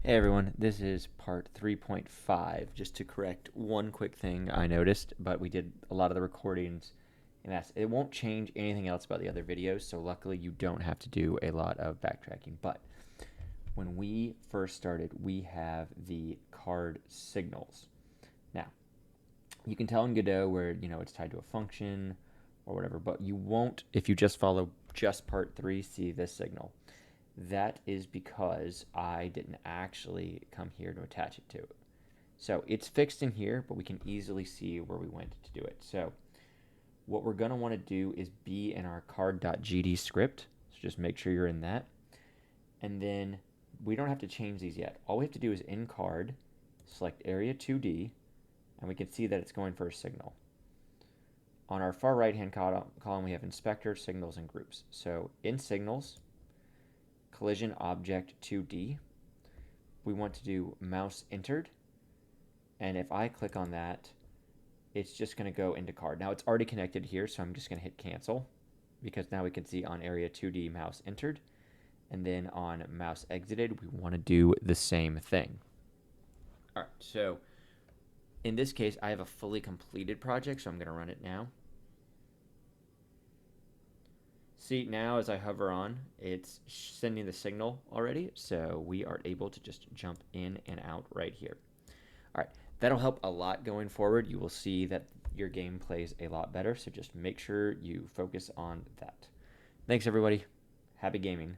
Hey everyone, this is part 3.5, just to correct one quick thing I noticed, but we did a lot of the recordings, and it won't change anything else about the other videos, so luckily you don't have to do a lot of backtracking. But when we first started, we have the card signals. Now, you can tell in Godot where, it's tied to a function or whatever, but you won't, if you just follow just part 3, see this signal. That is because I didn't actually come here to attach it to it. So it's fixed in here, but we can easily see where we went to do it. So what we're going to want to do is be in our card.GDScript. So just make sure you're in that. And then we don't have to change these yet. All we have to do is in card, select area 2D, and we can see that it's going for a signal. On our far right-hand column, we have inspector, signals, and groups. So in signals, collision object 2D, we want to do mouse entered, and if I click on that, it's just going to go into card. Now it's already connected here, so I'm just going to hit cancel, because now we can see on area 2D mouse entered, and then on mouse exited we want to do the same thing. Alright, so in this case I have a fully completed project, so I'm going to run it now. See, now as I hover on, it's sending the signal already, so we are able to just jump in and out right here. All right, that'll help a lot going forward. You will see that your game plays a lot better, so just make sure you focus on that. Thanks, everybody. Happy gaming.